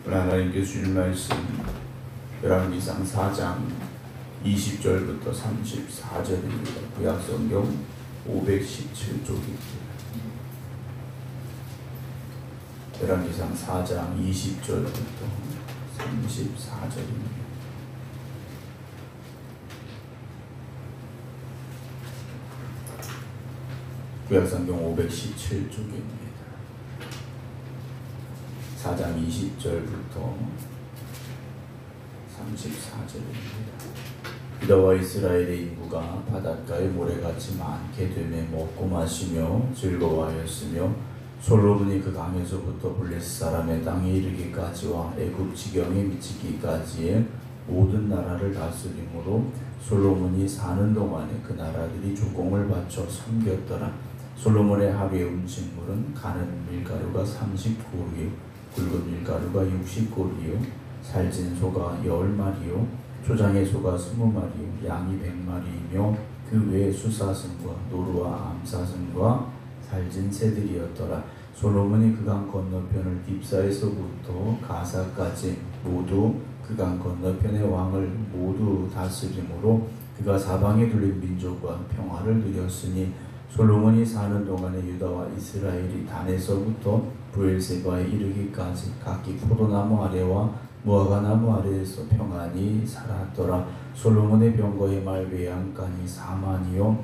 하나님께 주신 말씀 열왕기상 4장 20절부터 34절입니다. 구약성경 517쪽입니다. 열왕기상 4장 20절부터 34절입니다. 구약성경 517쪽입니다. 4장 20절부터 34절입니다. 유다와 이스라엘의 인구가 바닷가의 모래같이 많게 되매 먹고 마시며 즐거워하였으며 솔로몬이 그 강에서부터 블레셋 사람의 땅에 이르기까지와 애굽 지경에 미치기까지의 모든 나라를 다스림으로 솔로몬이 사는 동안에 그 나라들이 조공을 바쳐 섬겼더라. 솔로몬의 하루의 음식물은 가는 밀가루가 30고루요 굵은 밀가루가 60고루요 살진 소가 10마리요 초장의 소가 20마리요 양이 100마리이며 그 외에 수사슴과 노루와 암사슴과 살진 새들이었더라. 솔로몬이 그강 건너편을 딥사에서부터 가사까지 모두 그강 건너편의 왕을 모두 다스림으로 그가 사방에 둘린 민족과 평화를 누렸으니 솔로몬이 사는 동안에 유다와 이스라엘이 단에서부터 브엘세바에 이르기까지 각기 포도나무 아래와 무화과나무 아래에서 평안히 살았더라. 솔로몬의 병거의 말 외양간이 4만이요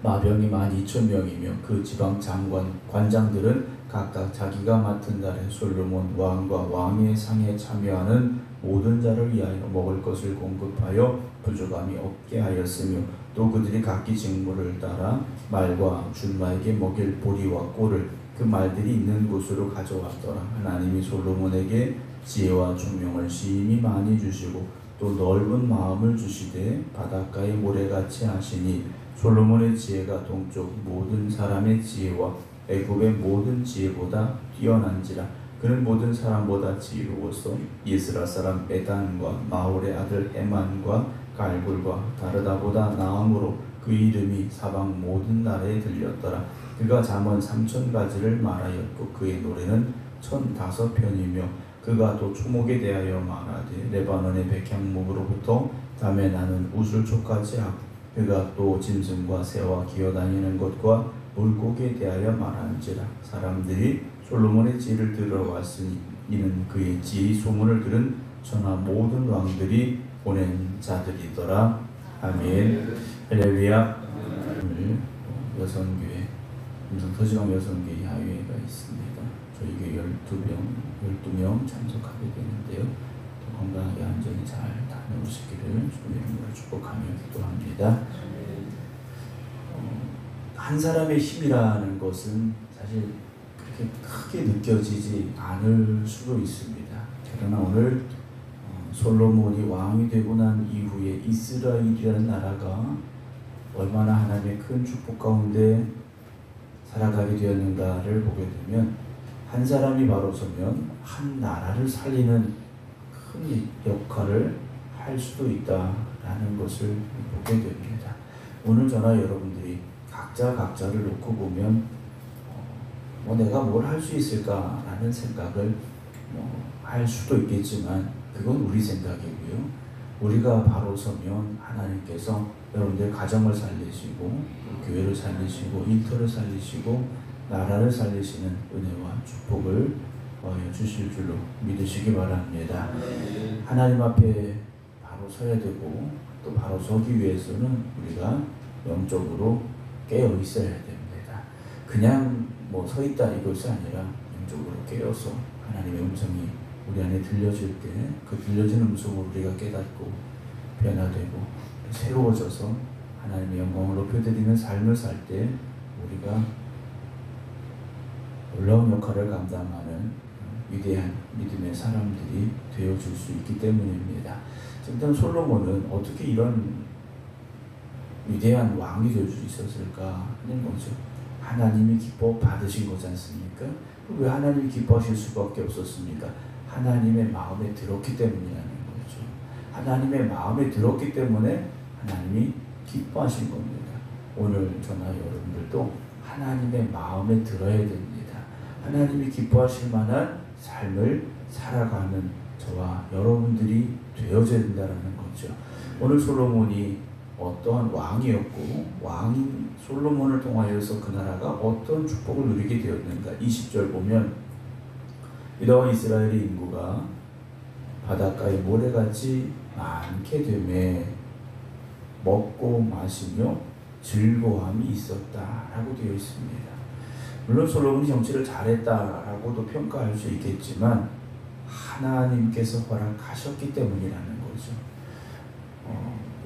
마병이 12,000명이며 그 지방 장관 관장들은 각각 자기가 맡은 달에 솔로몬 왕과 왕의 상에 참여하는 모든 자를 위하여 먹을 것을 공급하여 부족함이 없게 하였으며 또 그들이 각기 직무를 따라 말과 준마에게 먹일 보리와 꼴을 그 말들이 있는 곳으로 가져왔더라. 하나님이 솔로몬에게 지혜와 총명을 심히 많이 주시고 또 넓은 마음을 주시되 바닷가의 모래같이 하시니 솔로몬의 지혜가 동쪽 모든 사람의 지혜와 애굽의 모든 지혜보다 뛰어난지라. 그는 모든 사람보다 지혜로워서 이스라 사람 에단과 마홀의 아들 에만과 갈굴과 다르다보다 나음으로 그 이름이 사방 모든 나라에 들렸더라. 그가 잠언 3000가지를 말하였고 그의 노래는 1005편이며 그가 또 초목에 대하여 말하되 레바논의 백향목으로부터 담에 나는 우슬초까지 하고 그가 또 짐승과 새와 기어다니는 것과 물고기에 대하여 말한지라. 사람들이 솔로몬의 지혜를 들어왔으니 이는 그의 지혜의 소문을 들은 천하 모든 왕들이 보낸 자들이더라. 아멘. 할렐루야. 오늘 여성교회 서지강 여성교회 야외가 있습니다. 저희 교회 12명 참석하게 되는데요. 건강하게 안전히 잘 다녀오시기를 주님의 이름으로 축복하며 기도합니다. 한 사람의 힘이라는 것은 사실 그렇게 크게 느껴지지 않을 수도 있습니다. 그러나 오늘 솔로몬이 왕이 되고 난 이후에 이스라엘이라는 나라가 얼마나 하나님의 큰 축복 가운데 살아가게 되었는가를 보게 되면 한 사람이 바로 서면 한 나라를 살리는 큰 역할을 할 수도 있다라는 것을 보게 됩니다. 오늘 저나 여러분들이 각자를 놓고 보면 내가 뭘 할 수 있을까라는 생각을 할 수도 있겠지만 그건 우리 생각이고요. 우리가 바로 서면 하나님께서 여러분들 가정을 살리시고 교회를 살리시고 일터를 살리시고 나라를 살리시는 은혜와 축복을 주실 줄로 믿으시기 바랍니다. 하나님 앞에 바로 서야 되고 또 바로 서기 위해서는 우리가 영적으로 깨어 있어야 됩니다. 그냥 서 있다 이것이 아니라 영적으로 깨어서 하나님의 음성이 우리 안에 들려질 때 그 들려지는 음성을 우리가 깨닫고 변화되고 새로워져서 하나님의 영광을 높여드리는 삶을 살 때 우리가 놀라운 역할을 감당하는 위대한 믿음의 사람들이 되어줄 수 있기 때문입니다. 일단 솔로몬은 어떻게 이런 위대한 왕이 될 수 있었을까 하는 거죠. 하나님이 기뻐 받으신 거지 않습니까? 왜 하나님이 기뻐하실 수밖에 없었습니까? 하나님의 마음에 들었기 때문이라는 거죠. 하나님의 마음에 들었기 때문에 하나님이 기뻐하신 겁니다. 오늘 저나 여러분들도 하나님의 마음에 들어야 됩니다. 하나님이 기뻐하실 만한 삶을 살아가는 저와 여러분들이 되어져야 된다는 거죠. 오늘 솔로몬이 어떠한 왕이었고 왕인 솔로몬을 통하여서 그 나라가 어떤 축복을 누리게 되었는가. 20절 보면 이러한 이스라엘의 인구가 바닷가에 모래같이 많게 되매 먹고 마시며 즐거움이 있었다라고 되어 있습니다. 물론 솔로몬이 정치를 잘했다라고도 평가할 수 있겠지만 하나님께서 허락하셨기 때문이라는 거죠.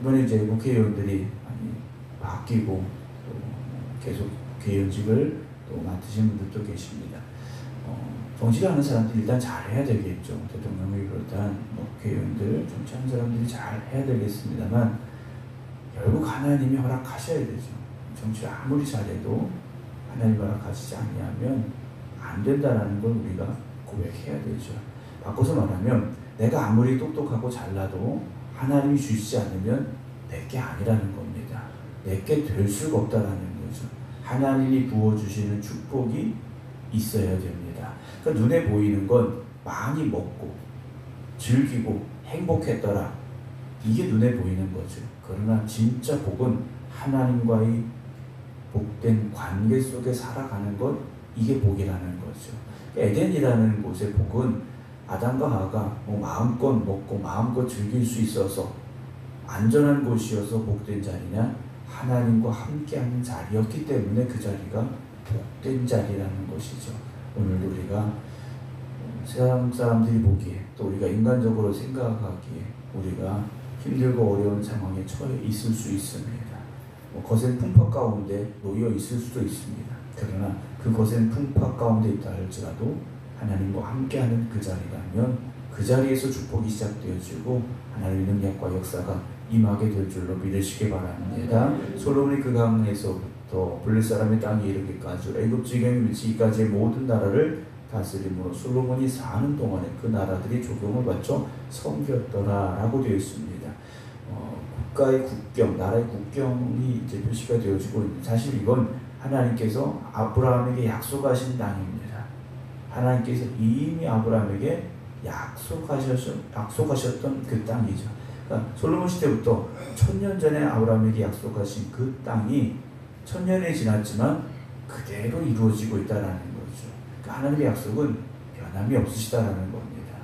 이번에 이제 국회의원들이 많이 바뀌고 또 계속 국회의원직을 또 맡으신 분들도 계십니다. 정치를 하는 사람들이 일단 잘해야 되겠죠. 대통령을 비롯한 국회의원들, 정치하는 사람들이 잘해야 되겠습니다만 결국 하나님이 허락하셔야 되죠. 정치를 아무리 잘해도 하나님이 허락하시지 않으면 안 된다는 걸 우리가 고백해야 되죠. 바꿔서 말하면 내가 아무리 똑똑하고 잘나도 하나님이 주시지 않으면 내게 아니라는 겁니다. 내게 될 수가 없다라는 거죠. 하나님이 부어주시는 축복이 있어야 됩니다. 그러니까 눈에 보이는 건 많이 먹고 즐기고 행복했더라. 이게 눈에 보이는 거죠. 그러나 진짜 복은 하나님과의 복된 관계 속에 살아가는 것, 이게 복이라는 거죠. 에덴이라는 곳의 복은 아담과 하와가 마음껏 먹고 마음껏 즐길 수 있어서 안전한 곳이어서 복된 자리냐, 하나님과 함께하는 자리였기 때문에 그 자리가 복된 자리라는 것이죠. 오늘도 우리가 세상 사람들이 보기에 또 우리가 인간적으로 생각하기에 우리가 힘들고 어려운 상황에 처해 있을 수 있습니다. 거센 풍파 가운데 놓여 있을 수도 있습니다. 그러나 그 거센 풍파 가운데 있다 할지라도 하나님과 함께하는 그 자리라면 그 자리에서 축복이 시작되어지고 하나님의 능력과 역사가 임하게 될 줄로 믿으시기 바랍니다. 솔로몬이 그 강에서부터 블레 사람의 땅에 이르기까지 애굽 지경에 미치기까지의 모든 나라를 다스림으로 솔로몬이 사는 동안에 그 나라들이 조경을 받쳐 섬겼더라라고 되어 있습니다. 국가의 국경, 나라의 국경이 이제 표시가 되어지고 있는, 사실 이건 하나님께서 아브라함에게 약속하신 땅입니다. 하나님께서 이미 아브라함에게 약속하셨던 그 땅이죠. 그러니까 솔로몬 시대부터 1000년 전에 아브라함에게 약속하신 그 땅이 1000년이 지났지만 그대로 이루어지고 있다는 거죠. 그러니까 하나님의 약속은 변함이 없으시다라는 겁니다.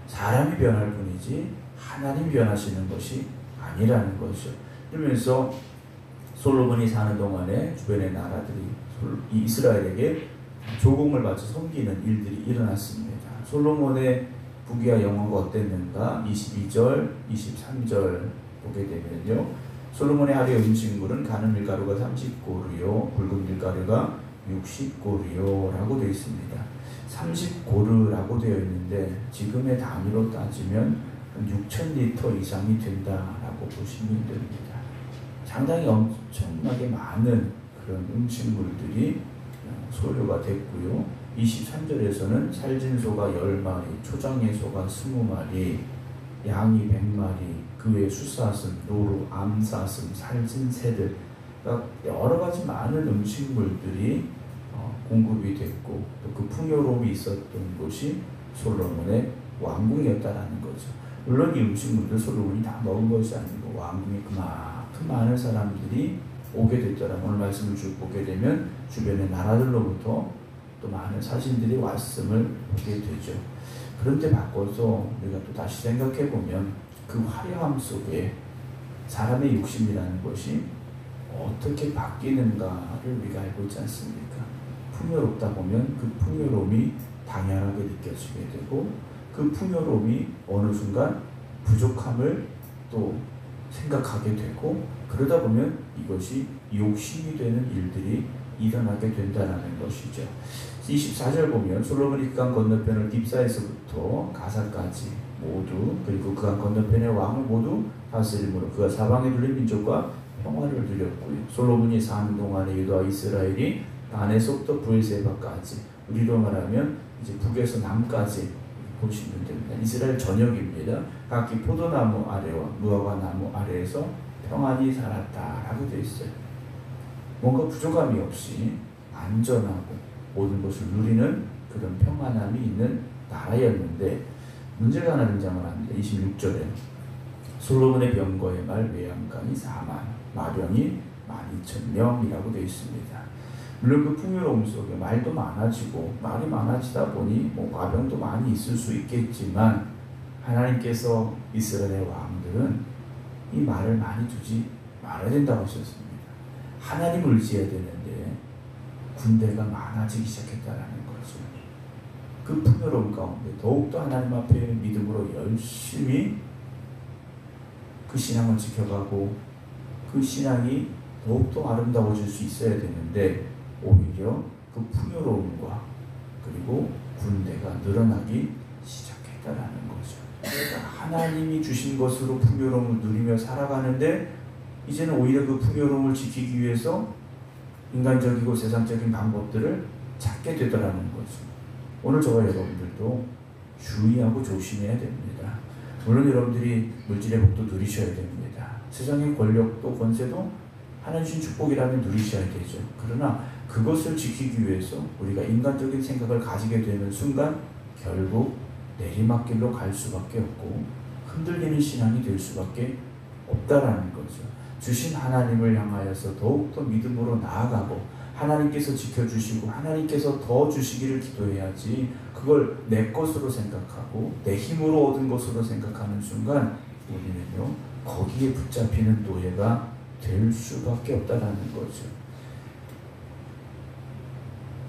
사람이 변할 뿐이지 하나님이 변하시는 것이 아니라는 거죠. 그러면서 솔로몬이 사는 동안에 주변의 나라들이 이스라엘에게 조공을 바쳐 섬기는 일들이 일어났습니다. 솔로몬의 부귀와 영화가 어땠는가? 22절, 23절 보게 되면요. 솔로몬의 하루의 음식물은 가는 밀가루가 30고르요, 굵은 밀가루가 60고르요 라고 되어 있습니다. 30고르라고 되어 있는데 지금의 단위로 따지면 6,000리터 이상이 된다라고 보시면 됩니다. 상당히 엄청나게 많은 그런 음식물들이 소요가 됐고요. 23절에서는 살진 소가 10마리, 초장의 소가 20마리, 양이 100마리, 그 외 수사슴, 노루, 암사슴, 살진 새들, 그러니까 여러 가지 많은 음식물들이 공급이 됐고 또 그 풍요로움이 있었던 곳이 솔로몬의 왕궁이었다라는 거죠. 물론 이 음식물들 솔로몬이 다 먹은 것이 아니고 왕궁에 그만큼 많은 사람들이 오게 됐더라. 오늘 말씀을 쭉 보게 되면 주변의 나라들로부터 또 많은 사신들이 왔음을 보게 되죠. 그런데 바꿔서 우리가 또 다시 생각해 보면 그 화려함 속에 사람의 욕심이라는 것이 어떻게 바뀌는가를 우리가 알고 있지 않습니까? 풍요롭다 보면 그 풍요로움이 당연하게 느껴지게 되고 그 풍요로움이 어느 순간 부족함을 또 생각하게 되고 그러다 보면 이것이 욕심이 되는 일들이 일어나게 된다는 것이죠. 24절 보면 솔로몬이 그 강 건너편을 딥사에서부터 가사까지 모두 그리고 그 강 건너편의 왕을 모두 다스림으로 그가 사방에 둘린 민족과 평화를 누렸고요. 솔로몬이 사는 동안에 유다와 이스라엘이 단에서부터 브엘세바까지 우리로 말하면 이제 북에서 남까지 보시면 됩니다. 이스라엘 전역입니다. 각기 포도나무 아래와 무화과 나무 아래에서 평안히 살았다라고 되어 있어요. 뭔가 부족함이 없이 안전하고 모든 것을 누리는 그런 평안함이 있는 나라였는데 문제가 하나 등장을 합니다. 26절에 솔로몬의 병거의 말 외양간이 4만, 마병이 12,000명이라고 되어 있습니다. 물론 그 풍요로움 속에 말도 많아지고 말이 많아지다 보니 마병도 많이 있을 수 있겠지만 하나님께서 이스라엘의 왕들은 이 말을 많이 두지 말아야 된다고 하셨습니다. 하나님을 의지해야 되는데 군대가 많아지기 시작했다는 거죠. 그 풍요로움 가운데 더욱더 하나님 앞에 믿음으로 열심히 그 신앙을 지켜가고 그 신앙이 더욱더 아름다워질 수 있어야 되는데 오히려 그 풍요로움과 그리고 군대가 늘어나기 시작했다라는 거죠. 그러니까 하나님이 주신 것으로 풍요로움을 누리며 살아가는데 이제는 오히려 그 풍요로움을 지키기 위해서 인간적이고 세상적인 방법들을 찾게 되더라는 거죠. 오늘 저와 여러분들도 주의하고 조심해야 됩니다. 물론 여러분들이 물질의 복도 누리셔야 됩니다. 세상의 권력도 권세도 하나님 주신 축복이라면 누리셔야 되죠. 그러나 그것을 지키기 위해서 우리가 인간적인 생각을 가지게 되는 순간 결국 내리막길로 갈 수밖에 없고 흔들리는 신앙이 될 수밖에 없다라는 거죠. 주신 하나님을 향하여서 더욱더 믿음으로 나아가고 하나님께서 지켜주시고 하나님께서 더 주시기를 기도해야지 그걸 내 것으로 생각하고 내 힘으로 얻은 것으로 생각하는 순간 우리는요 거기에 붙잡히는 노예가 될 수밖에 없다라는 거죠.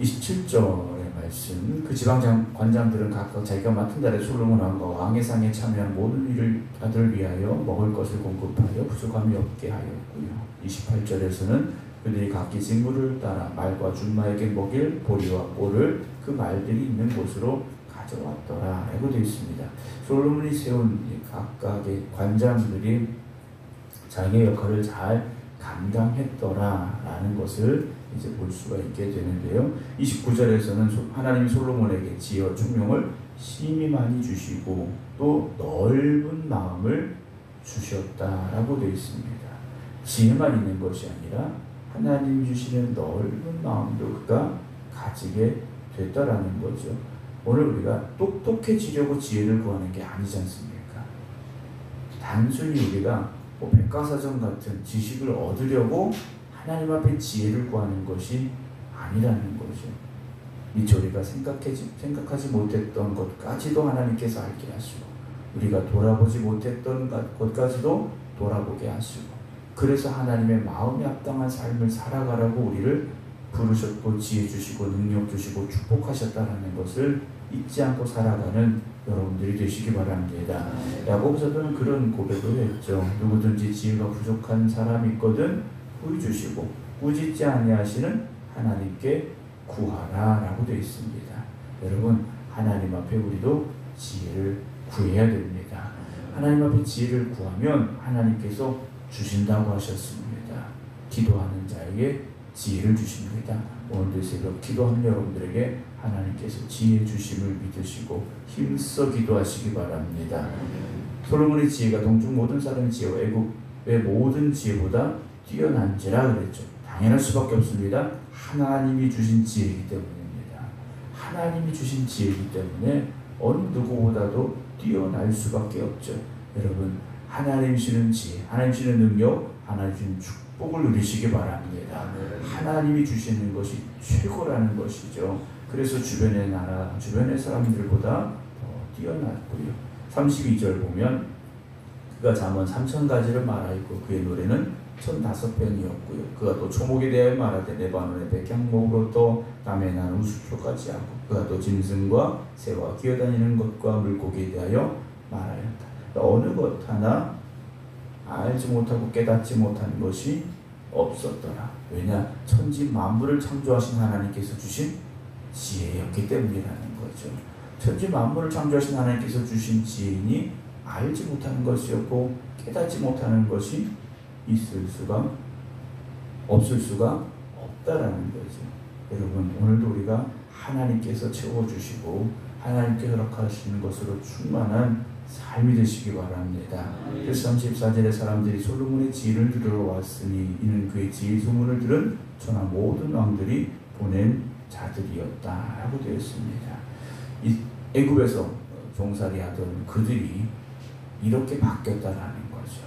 27절의 말씀, 그 지방관장들은 각각 자기가 맡은 달에 솔로몬 왕과 왕의 상에 참여한 모든 일을 아들 위하여 먹을 것을 공급하여 부족함이 없게 하였고요. 28절에서는 그들이 각기 직무를 따라 말과 준마에게 먹일 보리와 꼴을 그 말들이 있는 곳으로 가져왔더라 라고 되어 있습니다. 솔로몬이 세운 각각의 관장들이 자기의 역할을 잘 감당했더라라는 것을 이제 볼 수가 있게 되는데요. 29절에서는 하나님이 솔로몬에게 지혜와 총명을 심히 많이 주시고 또 넓은 마음을 주셨다라고 되어 있습니다. 지혜만 있는 것이 아니라 하나님 주시는 넓은 마음도 그가 가지게 됐다라는 거죠. 오늘 우리가 똑똑해지려고 지혜를 구하는 게 아니지 않습니까? 단순히 우리가 백과사전 같은 지식을 얻으려고 하나님 앞에 지혜를 구하는 것이 아니라는 거죠. 미처 우리가 생각하지 못했던 것까지도 하나님께서 알게 하시고 우리가 돌아보지 못했던 것까지도 돌아보게 하시고 그래서 하나님의 마음에 합당한 삶을 살아가라고 우리를 부르셨고 지혜 주시고 능력 주시고 축복하셨다는 것을 잊지 않고 살아가는 여러분들이 되시기 바랍니다. 야고보서는 그런 고백을 했죠. 누구든지 지혜가 부족한 사람이 있거든 후히 주시고 꾸짖지 아니하시는 하나님께 구하라 라고 되어 있습니다. 여러분 하나님 앞에 우리도 지혜를 구해야 됩니다. 하나님 앞에 지혜를 구하면 하나님께서 주신다고 하셨습니다. 기도하는 자에게 지혜를 주십니다. 오늘도 새벽 기도하는 여러분들에게 하나님께서 지혜 주심을 믿으시고 힘써 기도하시기 바랍니다. 솔로몬의 지혜가 동중 모든 사람의 지혜와 애굽의 모든 지혜보다 뛰어난지라 그랬죠. 당연할 수밖에 없습니다. 하나님이 주신 지혜이기 때문입니다. 하나님이 주신 지혜이기 때문에 어느 누구보다도 뛰어날 수밖에 없죠. 여러분 하나님 주시는 지혜, 하나님 주시는 능력, 하나님 주시는 축복을 누리시기 바랍니다. 하나님이 주시는 것이 최고라는 것이죠. 그래서 주변의 나라, 주변의 사람들보다 더 뛰어났고요. 32절 보면 그가 잠언 3,000가지를 말하였고 그의 노래는 1,005편이었고요. 그가 또 초목에 대하여 말하되 레바논의 백향목으로 땀에 난 우수초까지 하고 그가 또 짐승과 새와 기어다니는 것과 물고기에 대하여 말하였다. 어느 것 하나 알지 못하고 깨닫지 못한 것이 없었더라. 왜냐? 천지 만물을 창조하신 하나님께서 주신 지혜였기 때문이라는 거죠. 천지 만물을 창조하신 하나님께서 주신 지혜니 알지 못하는 것이었고 깨닫지 못하는 것이 없을 수가 없다라는 거죠. 여러분 오늘도 우리가 하나님께서 채워주시고 하나님께 허락하시는 것으로 충만한 삶이 되시기 바랍니다. 그래서 34절에 사람들이 솔로몬의 지혜를 들으러 왔으니 이는 그의 지혜 소문을 들은 천하 모든 왕들이 보낸 자들이었다 라고 되어 있습니다. 이 애굽에서 종살이 하던 그들이 이렇게 바뀌었다라는 거죠.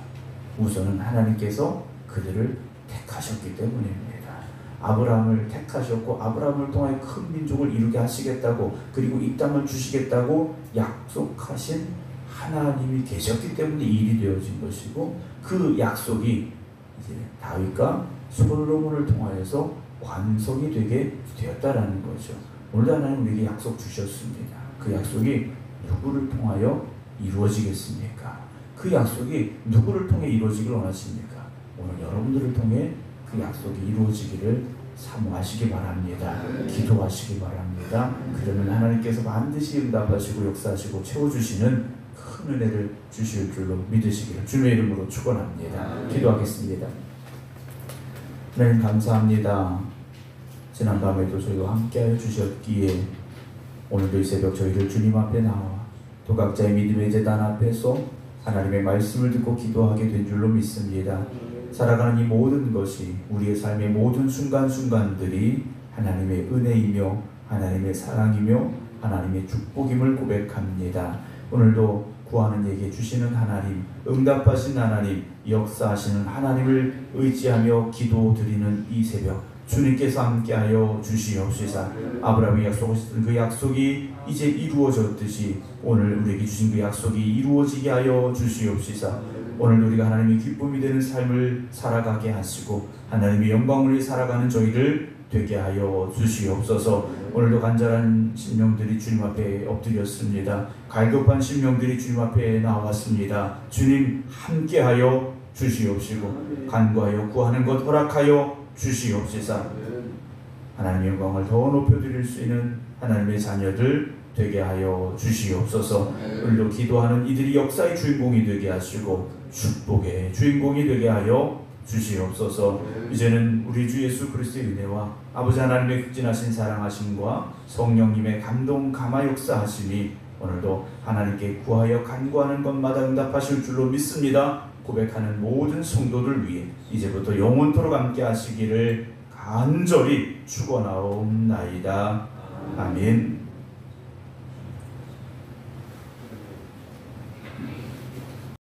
우선은 하나님께서 그들을 택하셨기 때문입니다. 아브라함을 택하셨고 아브라함을 통하여 큰 민족을 이루게 하시겠다고, 그리고 이 땅을 주시겠다고 약속하신 하나님이 계셨기 때문에 일이 되어진 것이고, 그 약속이 이제 다윗과 솔로몬을 통하여서 완성이 되게 되었다라는 거죠. 오늘 하나님 우리에게 약속 주셨습니다. 그 약속이 누구를 통하여 이루어지겠습니까? 그 약속이 누구를 통해 이루어지길 원하십니까? 오늘 여러분들을 통해 그 약속이 이루어지기를 사모하시기 바랍니다. 기도하시기 바랍니다. 그러면 하나님께서 반드시 응답하시고 역사하시고 채워주시는 큰 은혜를 주실 줄로 믿으시기를 주님의 이름으로 축원합니다. 기도하겠습니다. 하나님 감사합니다. 지난밤에도 저희와 함께하여 주셨기에 오늘도 이 새벽 저희를 주님 앞에 나와 또 각자의 믿음의 제단 앞에서 하나님의 말씀을 듣고 기도하게 된 줄로 믿습니다. 살아가는 이 모든 것이 우리의 삶의 모든 순간순간들이 하나님의 은혜이며 하나님의 사랑이며 하나님의 축복임을 고백합니다. 오늘도 구하는 얘기 주시는 하나님, 응답하신 하나님, 역사하시는 하나님을 의지하며 기도드리는 이 새벽 주님께서 함께하여 주시옵시사. 아브라함이 약속하셨던 그 약속이 이제 이루어졌듯이 오늘 우리에게 주신 그 약속이 이루어지게 하여 주시옵시사. 오늘 우리가 하나님의 기쁨이 되는 삶을 살아가게 하시고 하나님의 영광을 살아가는 저희를 되게 하여 주시옵소서. 오늘도 간절한 심령들이 주님 앞에 엎드렸습니다. 갈급한 심령들이 주님 앞에 나왔습니다. 주님 함께하여 주시옵시고 간구하여 구하는 것 허락하여 주시옵시사. 하나님의 영광을 더 높여드릴 수 있는 하나님의 자녀들 되게 하여 주시옵소서. 오늘도 기도하는 이들이 역사의 주인공이 되게 하시고 축복의 주인공이 되게 하여 주시옵소서. 이제는 우리 주 예수 그리스도의 은혜와 아버지 하나님의 극진하신 사랑하심과 성령님의 감동 감화 역사하심이 오늘도 하나님께 구하여 간구하는 것마다 응답하실 줄로 믿습니다. 고백하는 모든 성도들 위해 이제부터 영원토록 함께 하시기를 간절히 축원하옵나이다. 아멘.